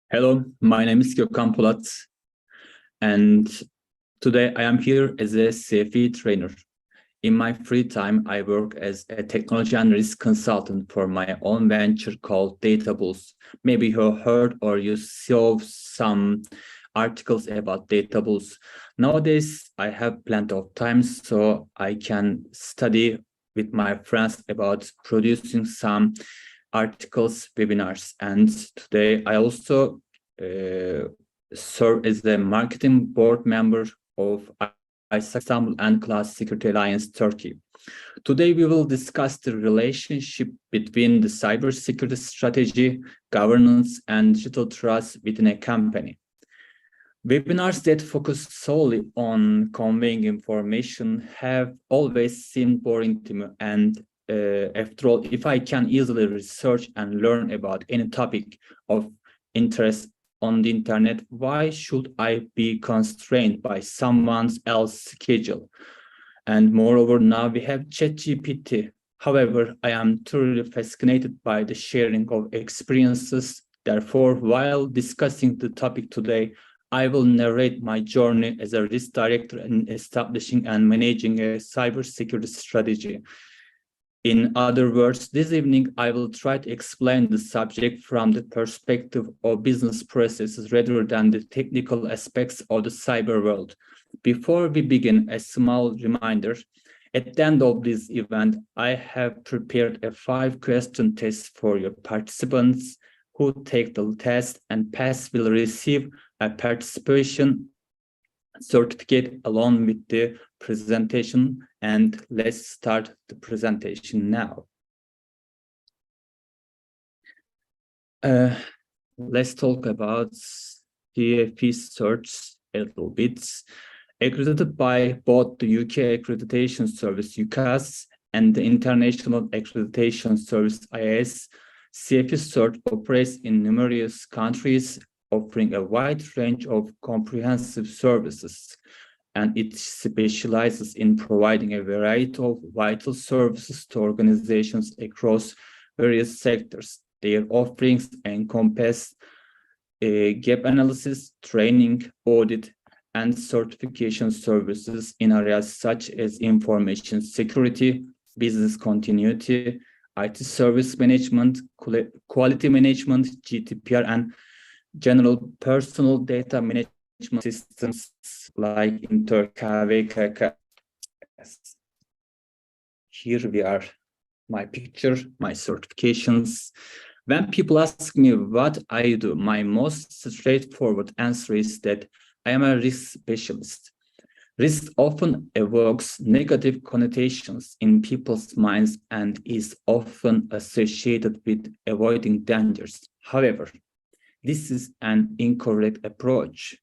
Hello, my name is Gökhan Polat, and today I am here as a CFE trainer. In my free time, I work as a technology and risk consultant for my own venture called DataBulls. Maybe you heard or you saw some articles about DataBulls. Nowadays, I have plenty of time, so I can study with my friends about producing some articles, webinars, and today I also serve as the marketing board member of ISACA Istanbul and Cloud Security Alliance Turkey. Today we will discuss the relationship between the cybersecurity strategy, governance, and digital trust within a company. Webinars that focus solely on conveying information have always seemed boring to me, and after all, if I can easily research and learn about any topic of interest on the internet, why should I be constrained by someone else's schedule? And moreover, now we have ChatGPT. However, I am truly fascinated by the sharing of experiences. Therefore, while discussing the topic today, I will narrate my journey as a risk director in establishing and managing a cybersecurity strategy. In other words, this evening, I will try to explain the subject from the perspective of business processes rather than the technical aspects of the cyber world. Before we begin, a small reminder. At the end of this event, I have prepared a 5-question test for your participants who take the test and pass will receive a participation certificate along with the presentation. And let's start the presentation now. Let's talk about DEFE search a little bit. Accredited by both the UK Accreditation Service UCAS and the International Accreditation Service IIS, CFE Cert operates in numerous countries, offering a wide range of comprehensive services, and it specializes in providing a variety of vital services to organizations across various sectors. Their offerings encompass gap analysis, training, audit, and certification services in areas such as information security, business continuity, IT service management, quality management, GDPR, and general personal data management systems like in Turkey. Here we are, my picture, my certifications. When people ask me what I do, my most straightforward answer is that I am a risk specialist. Risk often evokes negative connotations in people's minds and is often associated with avoiding dangers. However, this is an incorrect approach.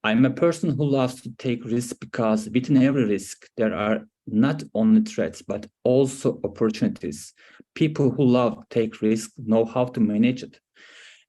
I'm a person who loves to take risks because within every risk, there are not only threats, but also opportunities. People who love to take risks know how to manage it.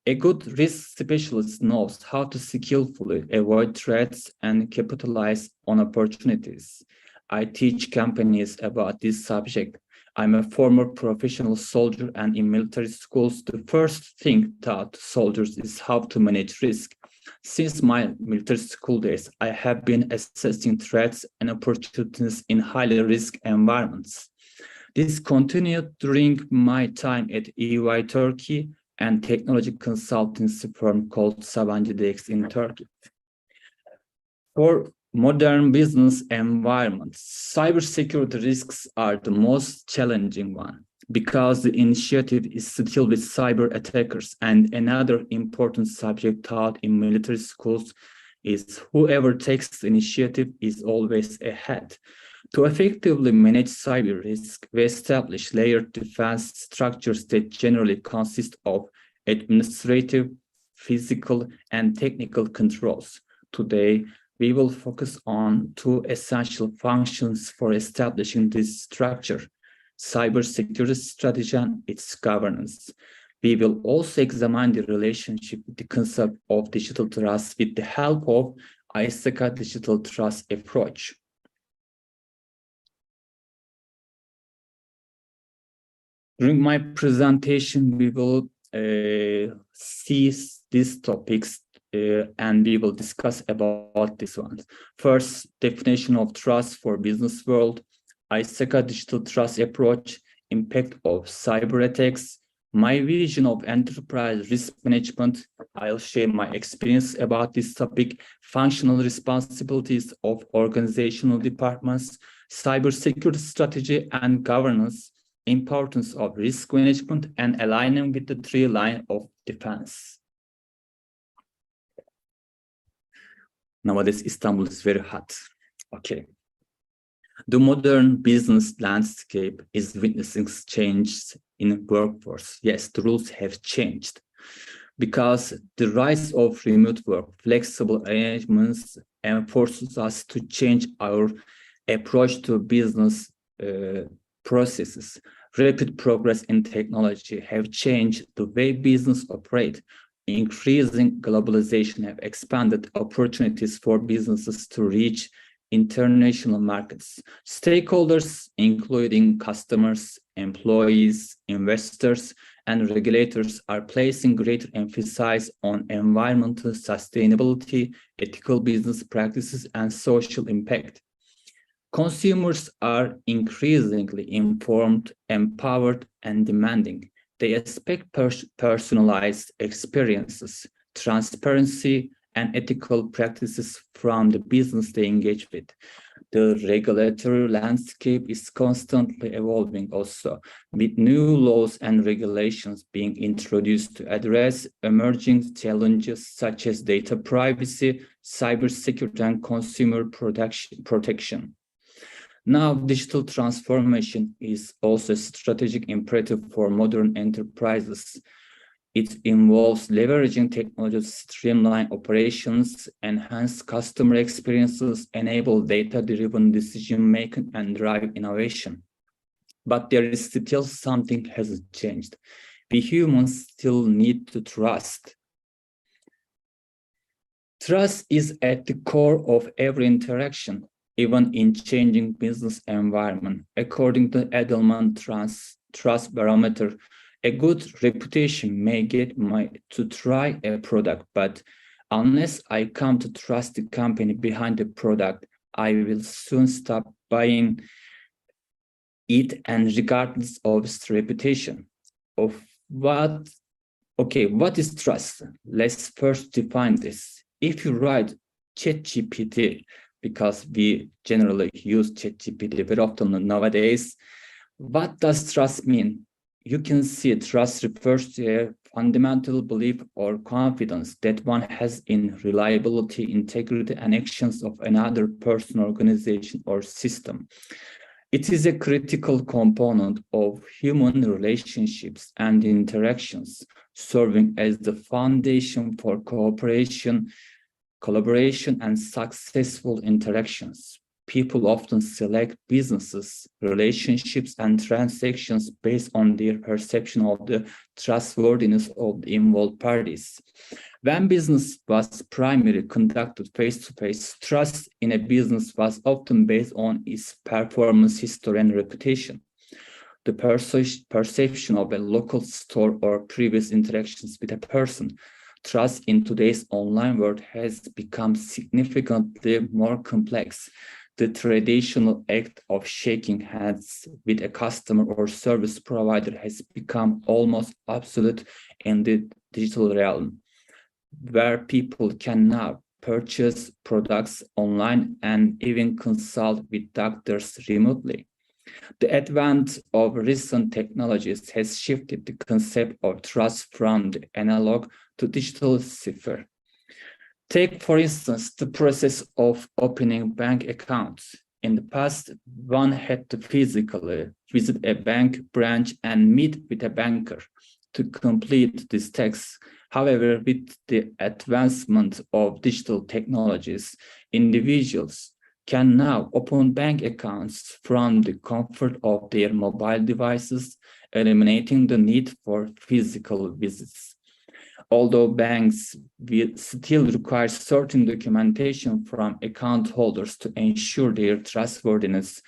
A good risk specialist knows how to skillfully avoid threats and capitalize on opportunities. I teach companies about this subject. I'm a former professional soldier, and in military schools, the first thing taught to soldiers is how to manage risk. Since my military school days, I have been assessing threats and opportunities in highly risk environments. This continued during my time at EY Turkey and technology consultancy firm called Sabancı DX in Turkey. For modern business environments, cybersecurity risks are the most challenging one because the initiative is still with cyber attackers. And another important subject taught in military schools is whoever takes the initiative is always ahead. To effectively manage cyber risk, we establish layered defense structures that generally consist of administrative, physical, and technical controls. Today, we will focus on 2 essential functions for establishing this structure: cybersecurity strategy and its governance. We will also examine the relationship with the concept of digital trust with the help of ISACA Digital Trust Approach. During my presentation, we will see these topics and we will discuss about this one. First, definition of trust for business world, ISACA Digital Trust Approach, impact of cyber attacks, my vision of enterprise risk management. I'll share my experience about this topic, functional responsibilities of organizational departments, cybersecurity strategy and governance, importance of risk management, and aligning with the 3 lines of defense. Nowadays, Istanbul is very hot. Okay. The modern business landscape is witnessing changes in workforce. Yes, the rules have changed because the rise of remote work, flexible arrangements, forces us to change our approach to business processes. Rapid progress in technology have changed the way business operate. Increasing globalization have expanded opportunities for businesses to reach international markets. Stakeholders, including customers, employees, investors, and regulators, are placing greater emphasis on environmental sustainability, ethical business practices, and social impact. Consumers are increasingly informed, empowered, and demanding. They expect personalized experiences, transparency, and ethical practices from the business they engage with. The regulatory landscape is constantly evolving also, with new laws and regulations being introduced to address emerging challenges such as data privacy, cybersecurity, and consumer protection. Now, digital transformation is also a strategic imperative for modern enterprises. It involves leveraging technology to streamline operations, enhance customer experiences, enable data-driven decision-making, and drive innovation. But there is still something hasn't changed. We humans still need to trust. Trust is at the core of every interaction, even in changing business environment. According to Edelman Trust Barometer, a good reputation may get me to try a product, but unless I come to trust the company behind the product, I will soon stop buying it, and regardless of its reputation. What is trust? Let's first define this. If you write ChatGPT, because we generally use ChatGPT very often nowadays, what does trust mean? You can see trust refers to a fundamental belief or confidence that one has in reliability, integrity, and actions of another person, organization, or system. It is a critical component of human relationships and interactions, serving as the foundation for cooperation, collaboration, and successful interactions. People often select businesses, relationships, and transactions based on their perception of the trustworthiness of the involved parties. When business was primarily conducted face-to-face, trust in a business was often based on its performance history and reputation. The perception of a local store or previous interactions with a person. Trust in today's online world has become significantly more complex. The traditional act of shaking hands with a customer or service provider has become almost obsolete in the digital realm, where people can now purchase products online and even consult with doctors remotely. The advent of recent technologies has shifted the concept of trust from the analog to digital sphere. Take, for instance, the process of opening bank accounts. In the past, one had to physically visit a bank branch and meet with a banker to complete this task. However, with the advancement of digital technologies, individuals can now open bank accounts from the comfort of their mobile devices, eliminating the need for physical visits. Although banks will still require certain documentation from account holders to ensure their trustworthiness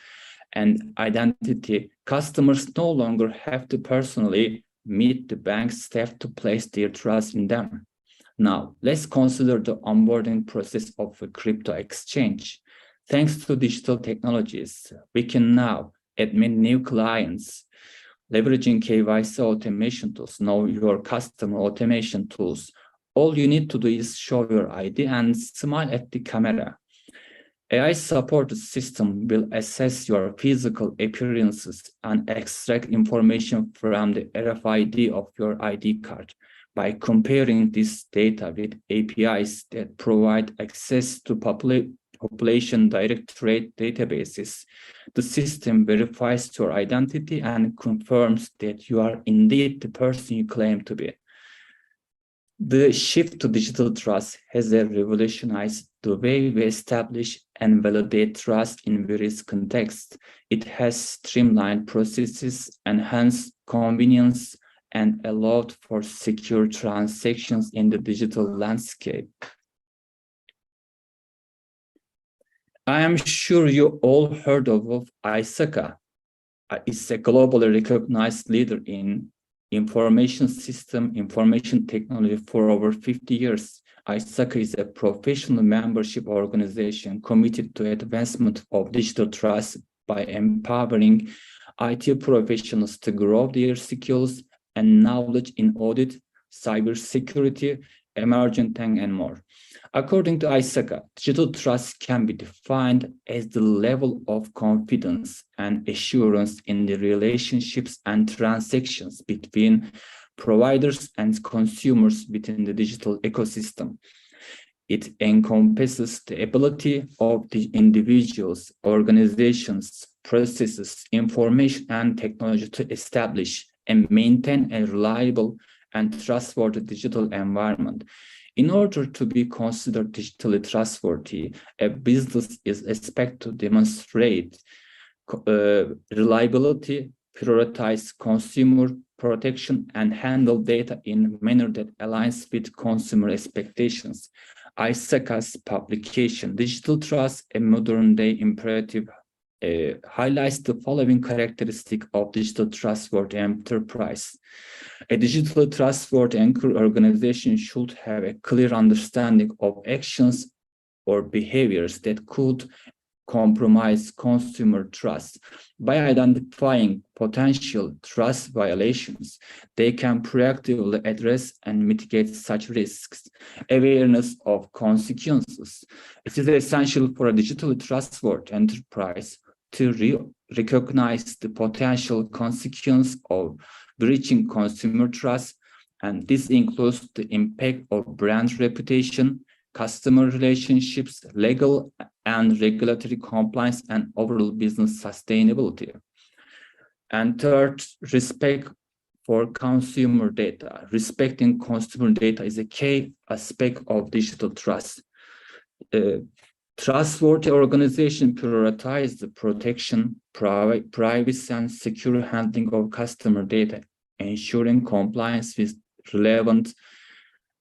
and identity, customers no longer have to personally meet the bank staff to place their trust in them. Now, let's consider the onboarding process of a crypto exchange. Thanks to digital technologies, we can now admit new clients, leveraging KYC automation tools, know your customer automation tools. All you need to do is show your ID and smile at the camera. AI-supported system will assess your physical appearances and extract information from the RFID of your ID card. By comparing this data with APIs that provide access to population directorate databases, the system verifies your identity and confirms that you are indeed the person you claim to be. The shift to digital trust has revolutionized the way we establish and validate trust in various contexts. It has streamlined processes, enhanced convenience, and allowed for secure transactions in the digital landscape. I am sure you all heard of ISACA. It's a globally recognized leader in information technology for over 50 years. ISACA is a professional membership organization committed to advancement of digital trust by empowering IT professionals to grow their skills and knowledge in audit, cybersecurity, emerging tech, and more. According to ISACA, digital trust can be defined as the level of confidence and assurance in the relationships and transactions between providers and consumers within the digital ecosystem. It encompasses the ability of the individuals, organizations, processes, information, and technology to establish and maintain a reliable and trustworthy digital environment. In order to be considered digitally trustworthy, a business is expected to demonstrate reliability, prioritize consumer protection, and handle data in a manner that aligns with consumer expectations. ISACA's publication, Digital Trust, a Modern-Day Imperative, highlights the following characteristic of digital trustworthy enterprise. A digital trustworthy organization should have a clear understanding of actions or behaviors that could compromise consumer trust. By identifying potential trust violations, they can proactively address and mitigate such risks. Awareness of consequences. It is essential for a digitally trustworthy enterprise to recognize the potential consequence of breaching consumer trust, and this includes the impact of brand reputation, customer relationships, legal and regulatory compliance, and overall business sustainability. And third, respect for consumer data. Respecting consumer data is a key aspect of digital trust. Trustworthy organizations prioritize the protection, privacy, and secure handling of customer data, ensuring compliance with relevant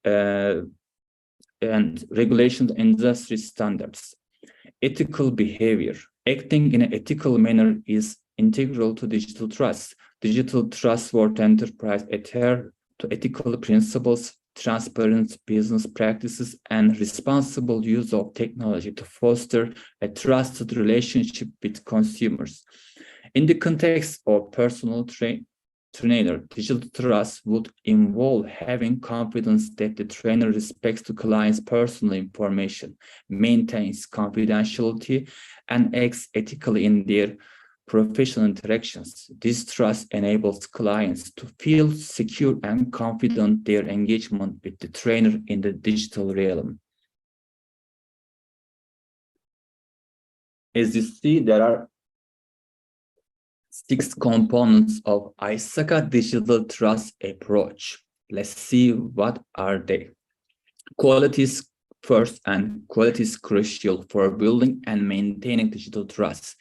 and regulation industry standards. Ethical behavior. Acting in an ethical manner is integral to digital trust. Digital trustworthy enterprise adhere to ethical principles, transparent business practices, and responsible use of technology to foster a trusted relationship with consumers. In the context of personal trainer, digital trust would involve having confidence that the trainer respects the client's personal information, maintains confidentiality, and acts ethically in their professional interactions. This trust enables clients to feel secure and confident their engagement with the trainer in the digital realm. As you see, there are 6 components of ISACA Digital Trust Approach. Let's see what are they. Quality is first, and quality is crucial for building and maintaining digital trust.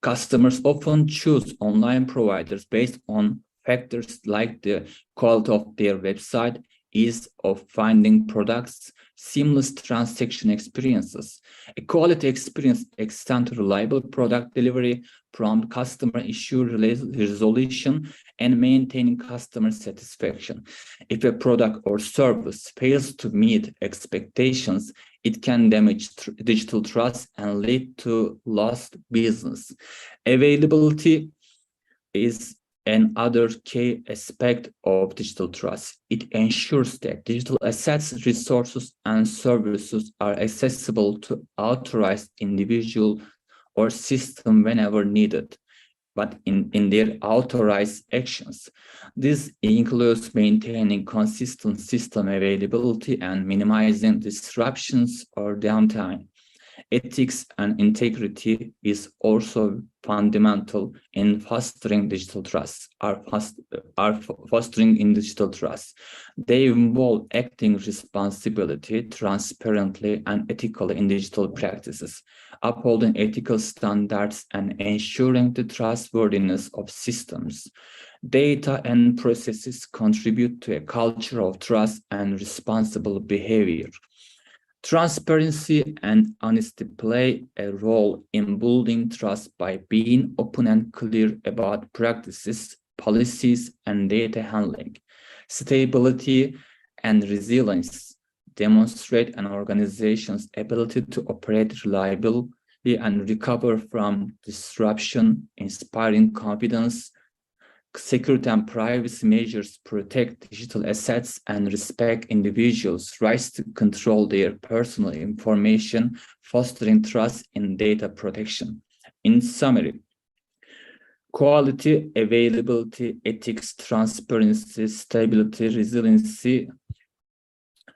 Customers often choose online providers based on factors like the quality of their website, ease of finding products, seamless transaction experiences. A quality experience extends to reliable product delivery, prompt customer issue resolution, and maintaining customer satisfaction. If a product or service fails to meet expectations, it can damage digital trust and lead to lost business. Availability is another key aspect of digital trust. It ensures that digital assets, resources, and services are accessible to authorized individual or system whenever needed, but in their authorized actions. This includes maintaining consistent system availability and minimizing disruptions or downtime. Ethics and integrity is also fundamental in fostering digital trust. Fostering in digital trust. They involve acting responsibility, transparently, and ethically in digital practices, upholding ethical standards and ensuring the trustworthiness of systems. Data and processes contribute to a culture of trust and responsible behavior. Transparency and honesty play a role in building trust by being open and clear about practices, policies, and data handling. Stability and resilience demonstrate an organization's ability to operate reliably and recover from disruption, inspiring confidence. Security and privacy measures protect digital assets and respect individuals' rights to control their personal information, fostering trust in data protection. In summary, quality, availability, ethics, transparency, stability, resiliency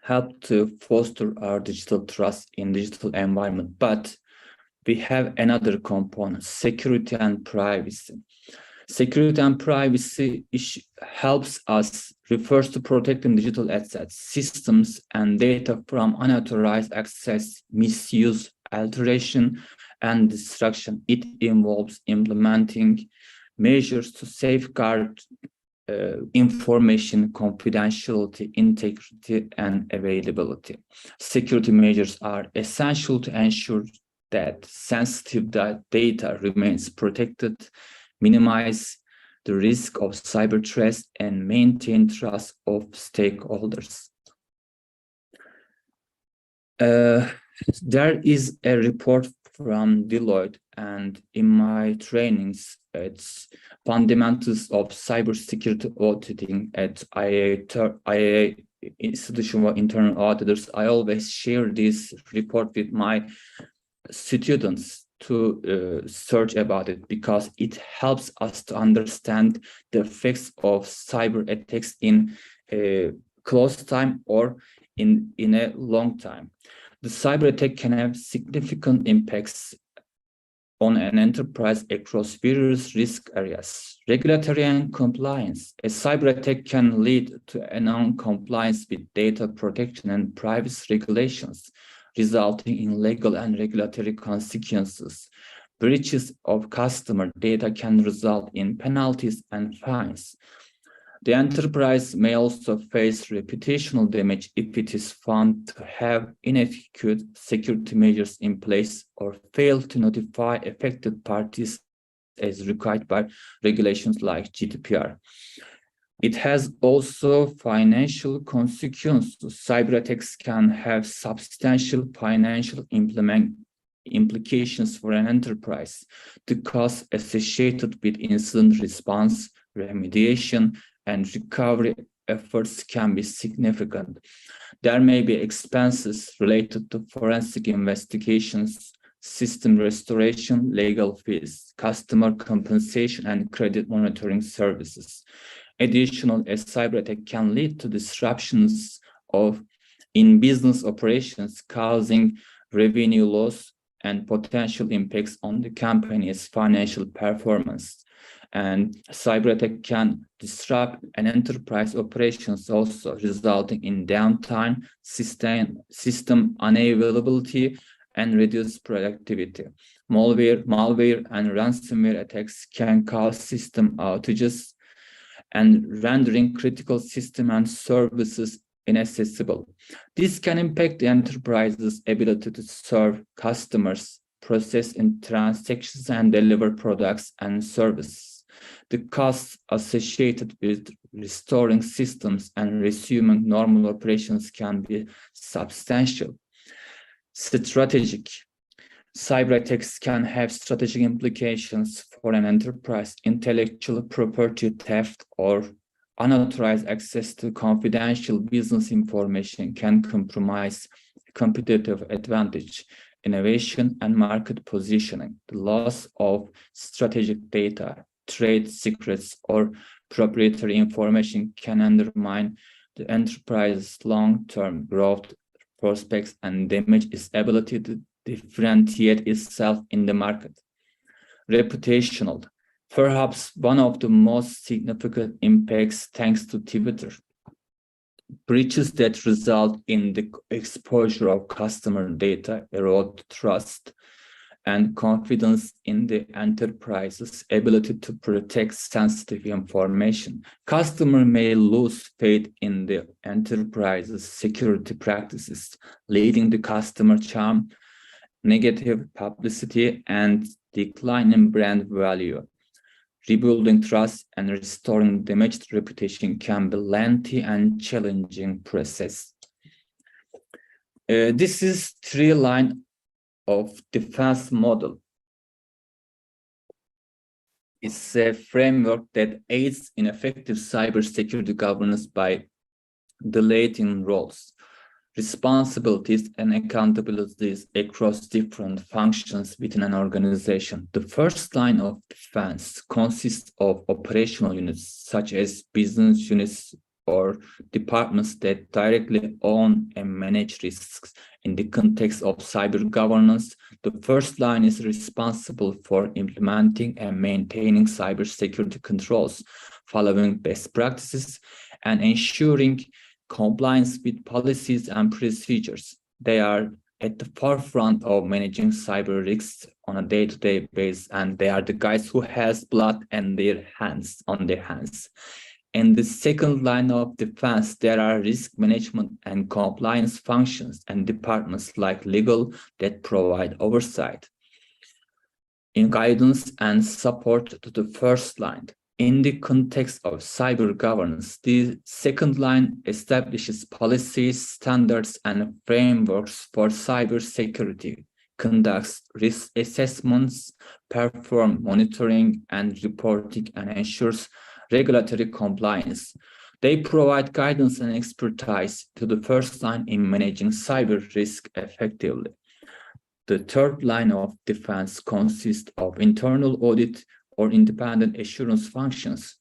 help to foster our digital trust in digital environment. But we have another component, security and privacy. Security and privacy helps us, refers to protecting digital assets, systems, and data from unauthorized access, misuse, alteration, and destruction. It involves implementing measures to safeguard information confidentiality, integrity, and availability. Security measures are essential to ensure that sensitive data remains protected, minimize the risk of cyber threats, and maintain trust of stakeholders. There is a report from Deloitte, and in my trainings, it's fundamentals of cybersecurity auditing at IAA Institution of Internal Auditors. I always share this report with my students to search about it because it helps us to understand the effects of cyber attacks in a close time or in a long time. The cyber attack can have significant impacts on an enterprise across various risk areas. Regulatory and compliance. A cyber attack can lead to a non-compliance with data protection and privacy regulations, resulting in legal and regulatory consequences. Breaches of customer data can result in penalties and fines. The enterprise may also face reputational damage if it is found to have inadequate security measures in place or fail to notify affected parties as required by regulations like GDPR. It has also financial consequences. Cyber attacks can have substantial financial implications for an enterprise. The costs associated with incident response, remediation, and recovery efforts can be significant. There may be expenses related to forensic investigations, system restoration, legal fees, customer compensation, and credit monitoring services. Additionally, a cyber attack can lead to disruptions in business operations, causing revenue loss and potential impacts on the company's financial performance. And cyber attack can disrupt an enterprise operations also, resulting in downtime, system unavailability, and reduced productivity. Malware and ransomware attacks can cause system outages and rendering critical system and services inaccessible. This can impact the enterprise's ability to serve customers process in transactions, and deliver products and services. The costs associated with restoring systems and resuming normal operations can be substantial. Strategic. Cyber attacks can have strategic implications for an enterprise. Intellectual property theft or unauthorized access to confidential business information can compromise competitive advantage, innovation, and market positioning. The loss of strategic data, trade secrets, or proprietary information can undermine the enterprise's long-term growth prospects and damage its ability to differentiate itself in the market. Reputational. Perhaps one of the most significant impacts thanks to Twitter. Breaches that result in the exposure of customer data erode trust and confidence in the enterprise's ability to protect sensitive information. Customer may lose faith in the enterprise's security practices, leading to customer charm, negative publicity, and decline in brand value. Rebuilding trust and restoring damaged reputation can be lengthy and challenging process. This is three line of defense model. It's a framework that aids in effective cybersecurity governance by deleting roles, responsibilities, and accountabilities across different functions within an organization. The first line of defense consists of operational units, such as business units or departments that directly own and manage risks. In the context of cyber governance, the first line is responsible for implementing and maintaining cybersecurity controls, following best practices, and ensuring compliance with policies and procedures. They are at the forefront of managing cyber risks on a day-to-day basis, and they are the guys who has blood on their hands. In the second line of defense, there are risk management and compliance functions and departments like legal that provide oversight in guidance and support to the first line. In the context of cyber governance, the second line establishes policies, standards, and frameworks for cybersecurity, conducts risk assessments, performs monitoring and reporting, and ensures regulatory compliance. They provide guidance and expertise to the first line in managing cyber risk effectively. The third line of defense consists of internal audit or independent assurance functions.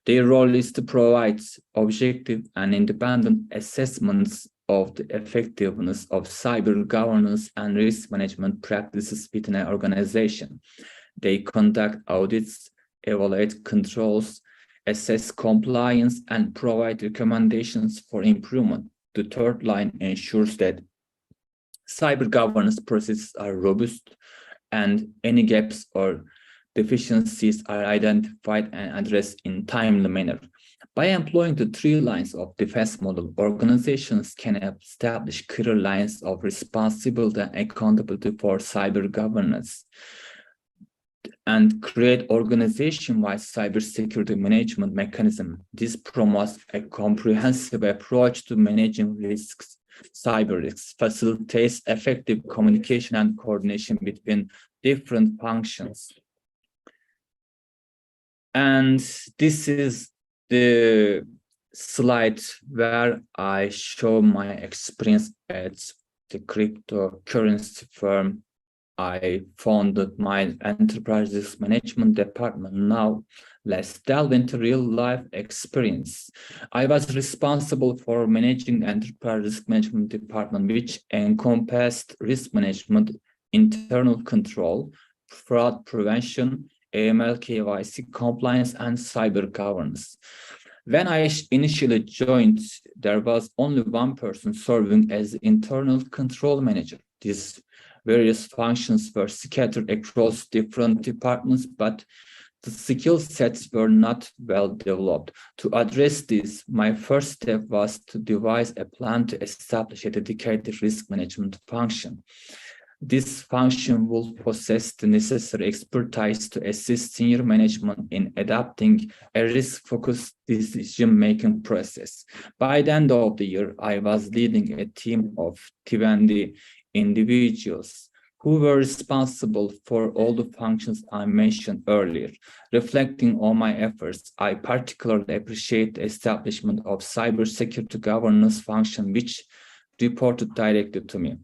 Their role is to provide objective and independent assessments of the effectiveness of cyber governance and risk management practices within an organization. They conduct audits, evaluate controls, assess compliance, and provide recommendations for improvement. The third line ensures that cyber governance processes are robust and any gaps or deficiencies are identified and addressed in timely manner. By employing the three lines of defense model, organizations can establish clear lines of responsibility and accountability for cyber governance and create organization-wide cybersecurity management mechanism. This promotes a comprehensive approach to managing risks, cyber risks, facilitates effective communication and coordination between different functions. And this is the slide where I show my experience at the cryptocurrency firm. I founded my enterprise risk management department. Now, let's delve into real-life experience. I was responsible for managing the enterprise risk management department, which encompassed risk management, internal control, fraud prevention, AML, KYC, compliance, and cyber governance. When I initially joined, there was only one person serving as internal control manager. These various functions were scattered across different departments, but the skill sets were not well developed. To address this, my first step was to devise a plan to establish a dedicated risk management function. This function will possess the necessary expertise to assist senior management in adapting a risk-focused decision-making process. By the end of the year, I was leading a team of 20 individuals who were responsible for all the functions I mentioned earlier. Reflecting on my efforts, I particularly appreciate the establishment of cybersecurity governance function, which reported directly to me.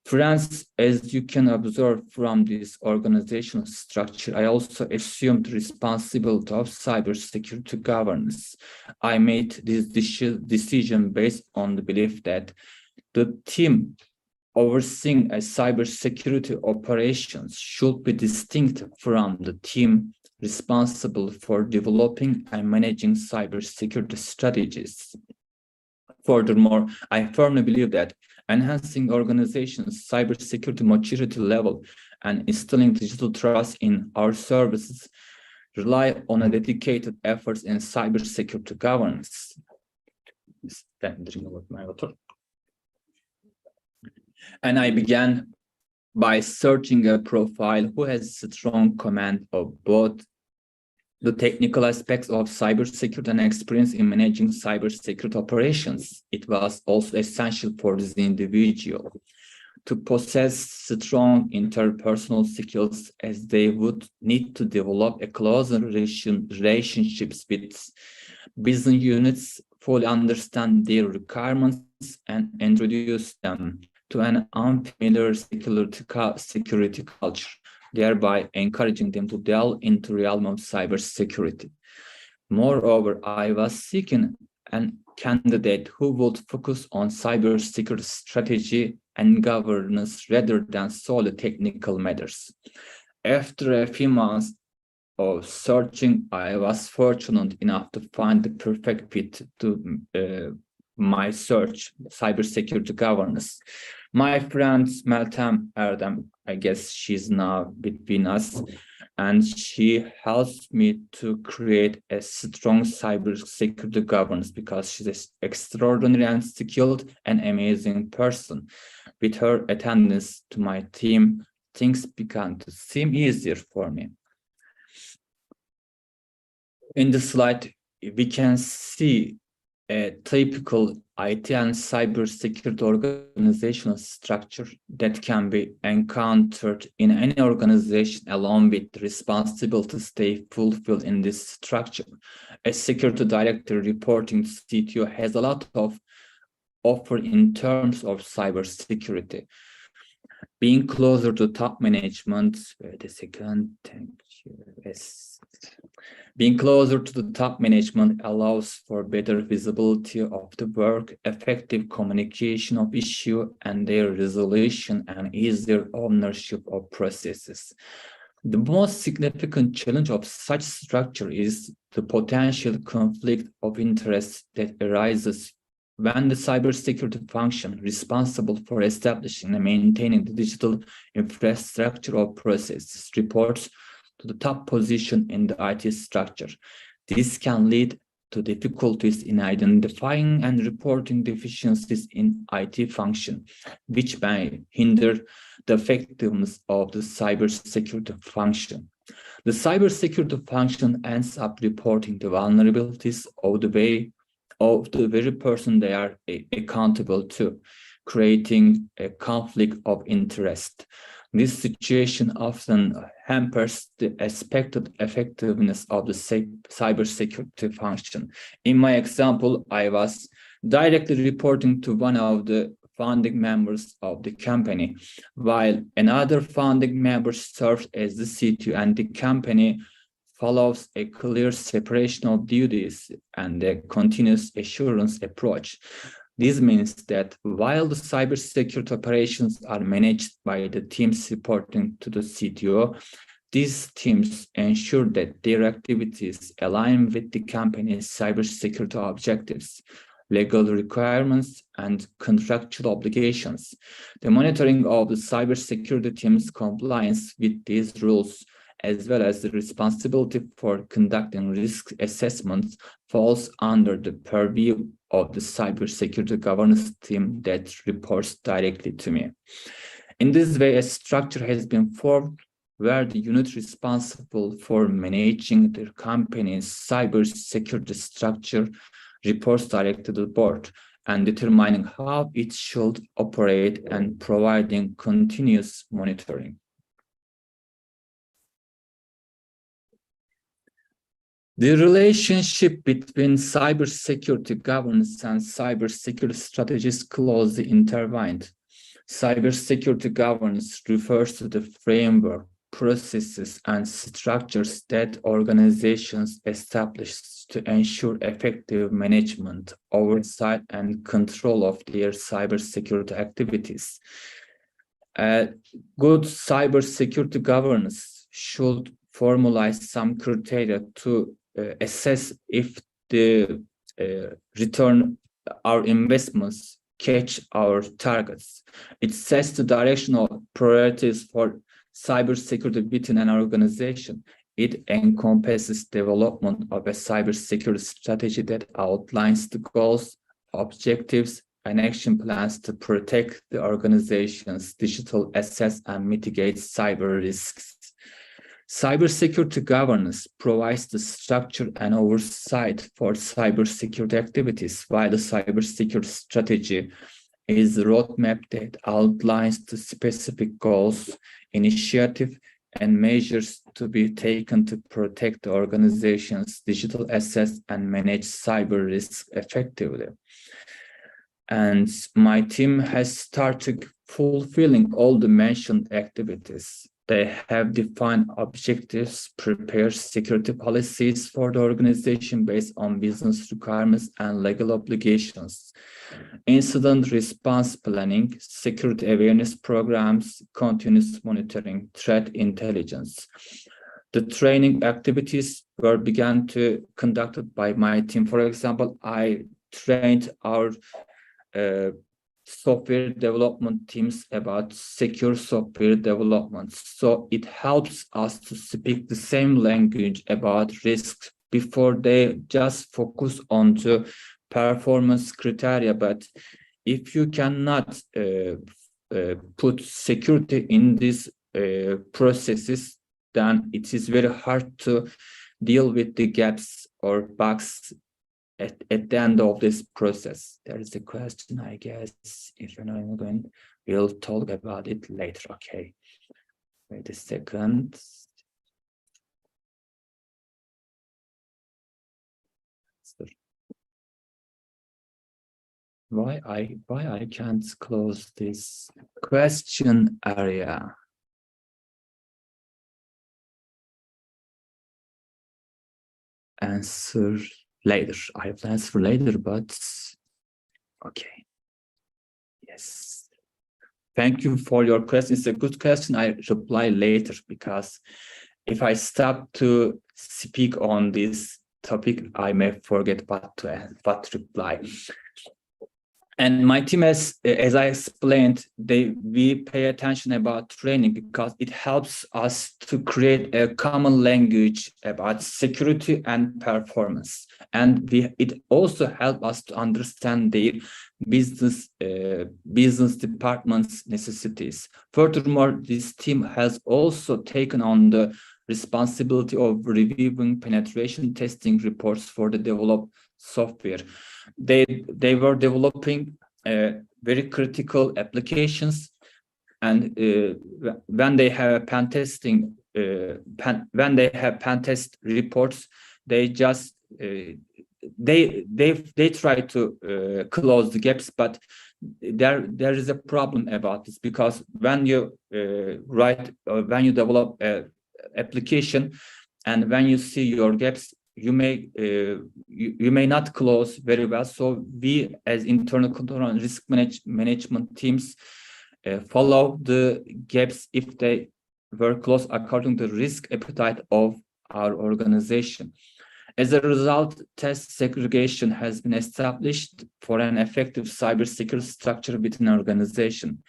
Friends, as you can observe from this organizational structure, I also assumed responsibility of cybersecurity governance. I made this decision based on the belief that the team overseeing a cybersecurity operations should be distinct from the team responsible for developing and managing cybersecurity strategies. Furthermore, I firmly believe that enhancing organizations' cybersecurity maturity level and instilling digital trust in our services rely on a dedicated efforts in cybersecurity governance. And I began by searching a profile who has strong command of both the technical aspects of cybersecurity and experience in managing cybersecurity operations. It was also essential for this individual to possess strong interpersonal skills, as they would need to develop a closer relationships with business units, fully understand their requirements, and introduce them to an unfamiliar security culture, thereby encouraging them to delve into the realm of cybersecurity. Moreover, I was seeking a candidate who would focus on cybersecurity strategy and governance rather than solely technical matters. After a few months of searching, I was fortunate enough to find the perfect fit to my search, cybersecurity governance. My friend Meltem Erdem, I guess she's now between us, and she helps me to create a strong cybersecurity governance because she's an extraordinary and skilled and amazing person. With her attendance to my team, things began to seem easier for me. In the slide, we can see a typical IT and cybersecurity organizational structure that can be encountered in any organization, along with the responsibilities they fulfill in this structure. A security director reporting to CTO has a lot of offer in terms of cybersecurity. Being closer to top management, Being closer to the top management allows for better visibility of the work, effective communication of issue and their resolution, and easier ownership of processes. The most significant challenge of such structure is the potential conflict of interest that arises when the cybersecurity function responsible for establishing and maintaining the digital infrastructure of processes reports to the top position in the IT structure. This can lead to difficulties in identifying and reporting deficiencies in IT function, which may hinder the effectiveness of the cybersecurity function. The cybersecurity function ends up reporting the vulnerabilities of the very person they are accountable to, creating a conflict of interest. This situation often hampers the expected effectiveness of the cybersecurity function. In my example, I was directly reporting to one of the founding members of the company, while another founding member serves as the CTO, and the company follows a clear separation of duties and a continuous assurance approach. This means that while the cybersecurity operations are managed by the teams reporting to the CTO, these teams ensure that their activities align with the company's cybersecurity objectives, legal requirements, and contractual obligations. The monitoring of the cybersecurity team's compliance with these rules, as well as the responsibility for conducting risk assessments, falls under the purview of the cybersecurity governance team that reports directly to me. In this way, a structure has been formed where the unit responsible for managing the company's cybersecurity structure reports directly to the board and determining how it should operate and providing continuous monitoring. The relationship between cybersecurity governance and cybersecurity strategy is closely intertwined. Cybersecurity governance refers to the framework, processes, and structures that organizations establish to ensure effective management, oversight, and control of their cybersecurity activities. Good cybersecurity governance should formalize some criteria to assess if the return our investments catch our targets. It sets the directional priorities for cybersecurity within an organization. It encompasses development of a cybersecurity strategy that outlines the goals, objectives, and action plans to protect the organization's digital assets and mitigate cyber risks. Cybersecurity governance provides the structure and oversight for cybersecurity activities, while the cybersecurity strategy is the roadmap that outlines the specific goals, initiatives, and measures to be taken to protect the organization's digital assets and manage cyber risks effectively. And my team has started fulfilling all the mentioned activities. They have defined objectives, prepared security policies for the organization based on business requirements and legal obligations, incident response planning, security awareness programs, continuous monitoring, threat intelligence. The training activities were began to conducted by my team. For example, I trained our software development teams about secure software development. So it helps us to speak the same language about risks before they just focus on the performance criteria. But if you cannot put security in these processes, then it is very hard to deal with the gaps or bugs at the end of this process. There is a question, I guess. If you're not going, we'll talk about it later. Okay. Wait a second. Why I can't close this question area? Answer later. I have to answer later, but okay. Yes. Thank you for your question. It's a good question. I reply later because if I stop to speak on this topic, I may forget what to reply. And my team, as I explained, we pay attention about training because it helps us to create a common language about security and performance. And it also helps us to understand the business department's necessities. Furthermore, this team has also taken on the responsibility of reviewing penetration testing reports for the developed software. They were developing very critical applications, and when they have pen testing, when they have pen test reports, they just they try to close the gaps, but there is a problem about this because when you when you develop an application and when you see your gaps, you may not close very well. So we, as internal control and risk management teams, follow the gaps if they were closed according to the risk appetite of our organization. As a result, test segregation has been established for an effective cybersecurity structure within an organization.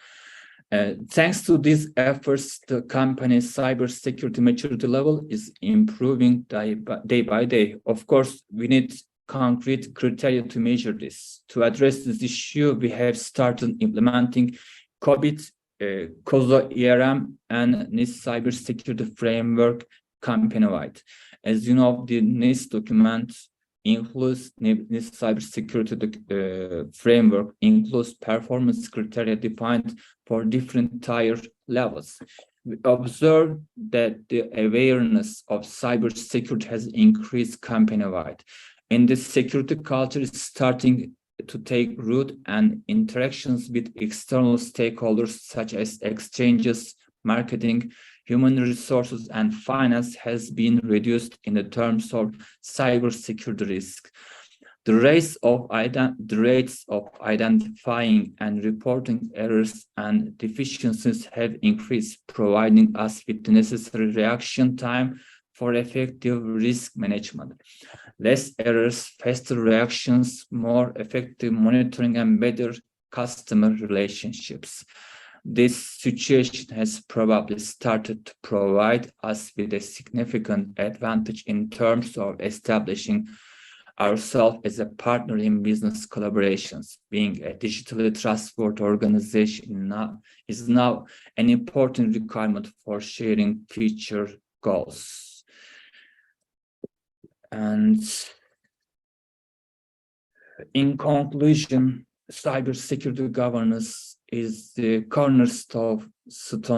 Thanks to these efforts, the company's cybersecurity maturity level is improving day by day. Of course, we need concrete criteria to measure this. To address this issue, we have started implementing COVID COSO ERM and NIST Cybersecurity Framework company-wide. As you know, the NIST document includes NIST Cybersecurity Framework includes performance criteria defined for different tier levels. We observe that the awareness of cybersecurity has increased company-wide, and the security culture is starting to take root, and interactions with external stakeholders such as exchanges, marketing, human resources, and finance has been reduced in the terms of cybersecurity risk. The rates of identifying and reporting errors and deficiencies have increased, providing us with the necessary reaction time for effective risk management. Less errors, faster reactions, more effective monitoring, and better customer relationships. This situation has probably started to provide us with a significant advantage in terms of establishing ourselves as a partner in business collaborations. Being a digitally trustworthy organization is now an important requirement for sharing future goals. And in conclusion, cybersecurity governance is the cornerstone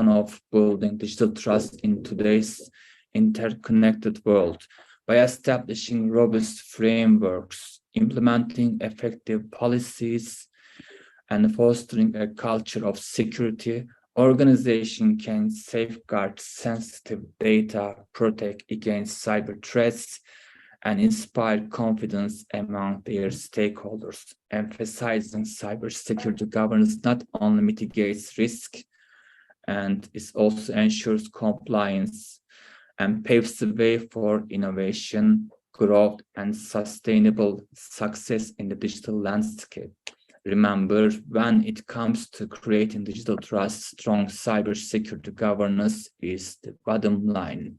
of building digital trust in today's interconnected world. By establishing robust frameworks, implementing effective policies, and fostering a culture of security, organization can safeguard sensitive data, protect against cyber threats, and inspire confidence among their stakeholders. Emphasizing cybersecurity governance not only mitigates risk, and it also ensures compliance and paves the way for innovation, growth, and sustainable success in the digital landscape. Remember, when it comes to creating digital trust, strong cybersecurity governance is the bottom line.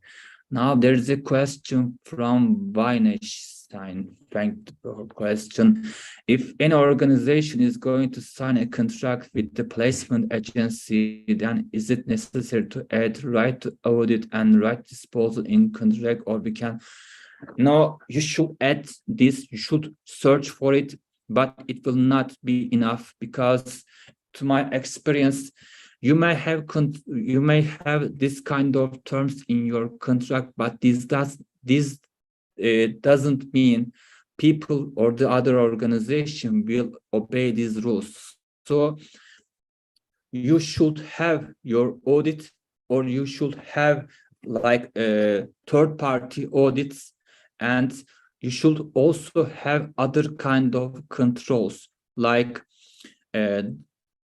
Now there's a question from Weinstein. Thank you for the question. If an organization is going to sign a contract with the placement agency, then is it necessary to add right to audit and right disposal in contract, or we can? No, you should add this, you should search for it, but it will not be enough, because to my experience, you may have this kind of terms in your contract, but this doesn't mean people or the other organization will obey these rules. So you should have your audit, or you should have like third-party audits, and you should also have other kind of controls, like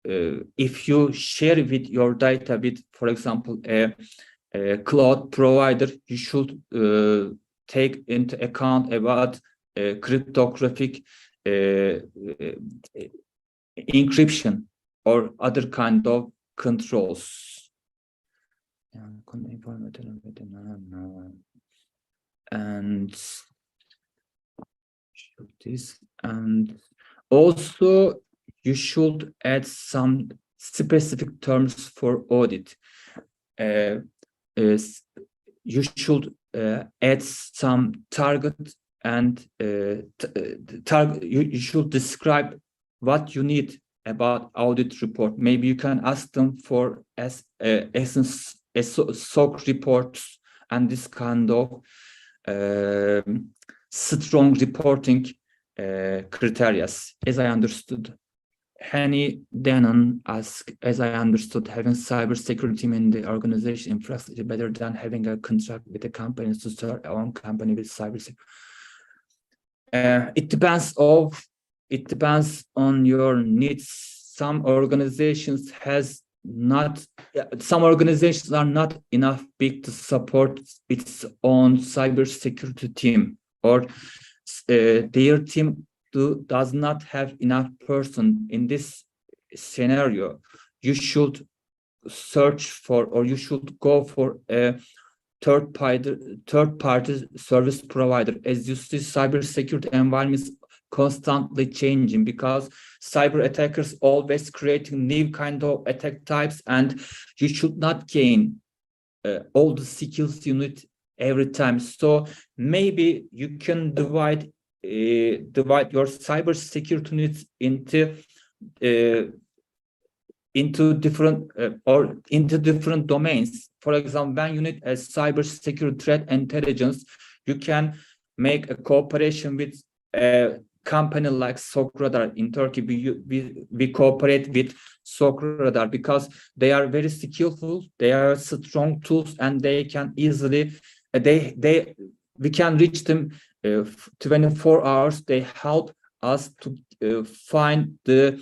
if you share with your data with, for example, a cloud provider, you should take into account about cryptographic encryption or other kind of controls. And this, and also you should add some specific terms for audit. You should add some target, and you should describe what you need about audit report. Maybe you can ask them for SOC reports and this kind of strong reporting criteria. As I understood, Henny Denon asked, as I understood, having cybersecurity team in the organization infrastructure better than having a contract with the companies to start our own company with cybersecurity. It depends on your needs. Some organizations are not enough big to support its own cybersecurity team, or their team does not have enough person. In this scenario, you should search for, or you should go for a third-party service provider. As you see, cybersecurity environments constantly changing, because cyber attackers always creating new kind of attack types, and you should not gain all the skills you need every time. So maybe you can divide your cybersecurity needs into different domains. For example, when you need a cybersecurity threat intelligence, you can make a cooperation with a company like Sokradar in Turkey. We cooperate with Sokradar because they are very skillful. They are strong tools, and they can easily we can reach them 24 hours. They help us to find the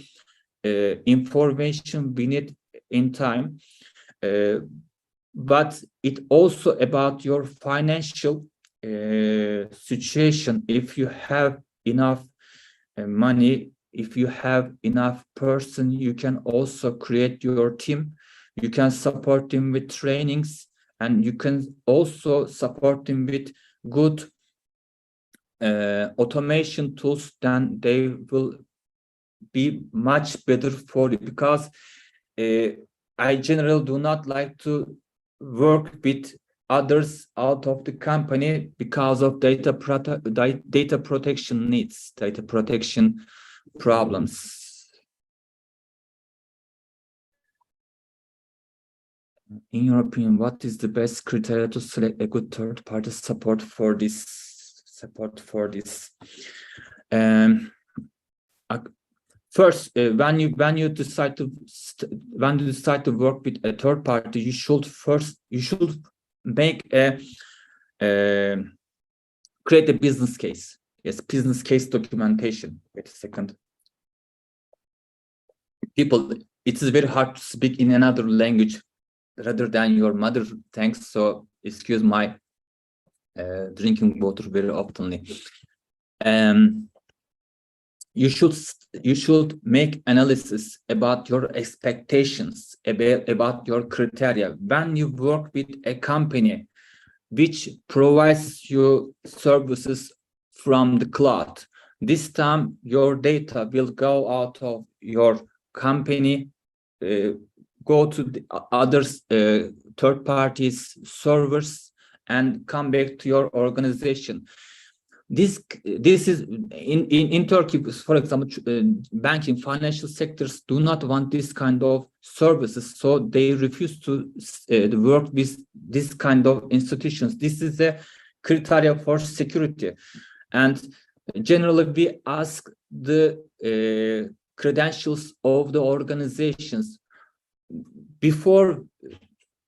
information we need in time. But it also about your financial situation. If you have enough money, if you have enough person, you can also create your team. You can support them with trainings, and you can also support them with good automation tools. Then they will be much better for you, because I generally do not like to work with others out of the company because of data protection needs, data protection problems. In your opinion, what is the best criteria to select a good third-party support for this? First, when you decide to work with a third party, you should make create a business case. Yes, business case documentation. Wait a second. People, it is very hard to speak in another language rather than your mother tongue. So excuse my drinking water very oftenly. You should make analysis about your expectations, about your criteria. When you work with a company which provides you services from the cloud, this time your data will go out of your company, go to the other third parties servers, and come back to your organization. This is in Turkey, for example, banking, financial sectors do not want this kind of services, so they refuse to work with this kind of institutions. This is a criteria for security, and generally we ask the credentials of the organizations before.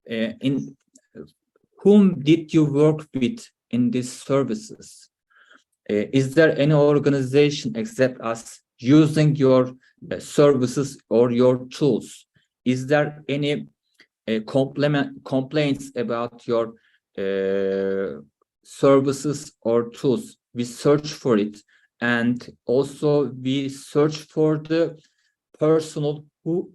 In whom did you work with in these services? Is there any organization except us using your services or your tools? Is there any complaints about your services or tools? We search for it, and also we search for the personnel who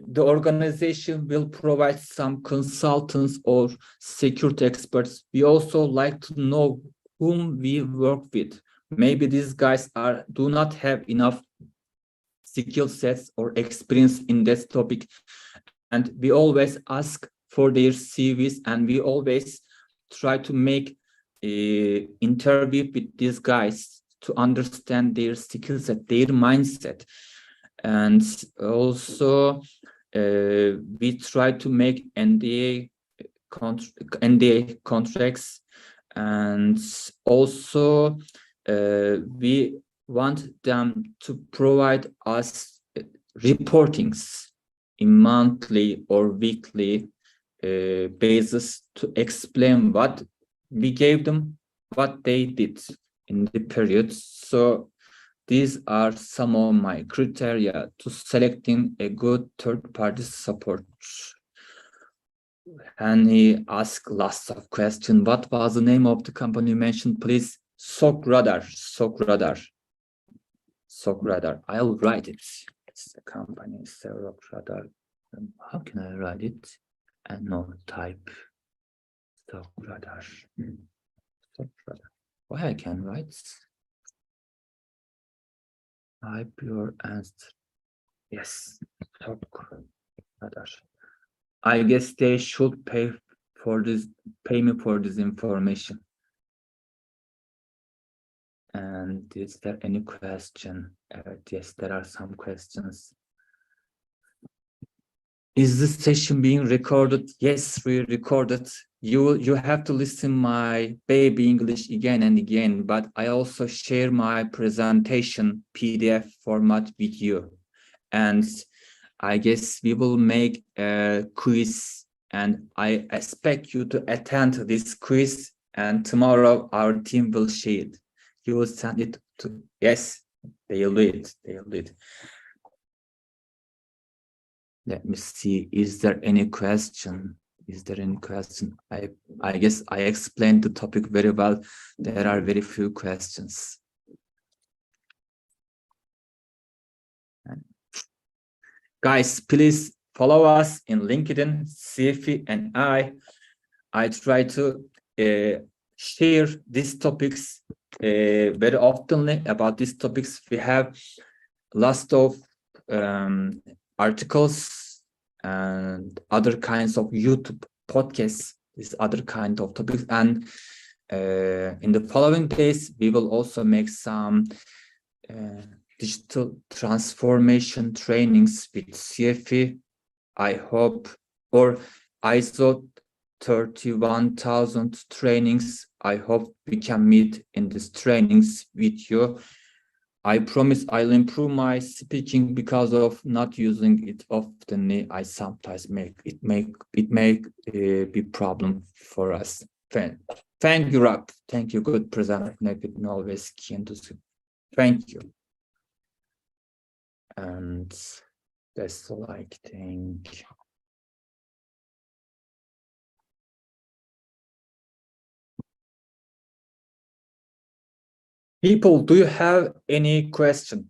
the organization will provide some consultants or security experts. We also like to know whom we work with. Maybe these guys do not have enough skill sets or experience in this topic, and we always ask for their CVs, and we always try to make an interview with these guys to understand their skill set, their mindset. And also we try to make NDA contracts, and also we want them to provide us reportings in monthly or weekly basis to explain what we gave them, what they did in the period. So these are some of my criteria to selecting a good third-party support. And he asked lots of questions. What was the name of the company you mentioned, please? Sokradar. I'll write it. It's the company, Sokradar. How can I write it? And no type. Sokradar. Why I can write? Type your answer. Yes. I guess they should pay me for this information. And is there any question? Yes, there are some questions. Is this session being recorded? Yes, we recorded. You have to listen my baby English again and again, but I also share my presentation PDF format with you. And I guess we will make a quiz, and I expect you to attend this quiz, and tomorrow our team will share it. You will send it to, yes, they'll do it, they'll do it. Let me see, is there any question? Is there any question? I guess I explained the topic very well. There are very few questions. Guys, please follow us in LinkedIn, CFE, and I try to share these topics very often about these topics. We have lots of articles and other kinds of YouTube podcasts, these other kind of topics. And in the following days, we will also make some digital transformation trainings with CFE, I hope, or ISO 31,000 trainings. I hope we can meet in these trainings with you. I promise I'll improve my speaking because of not using it often. I sometimes make be problem for us. Thank you, Rob. Thank you. Good presenter. Always keen to see. Thank you. And that's all I think. People, do you have any question?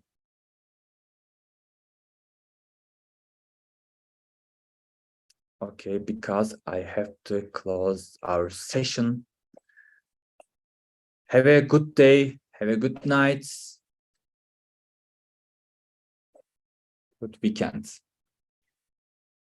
Okay, because I have to close our session. Have a good day. Have a good night. Good weekend.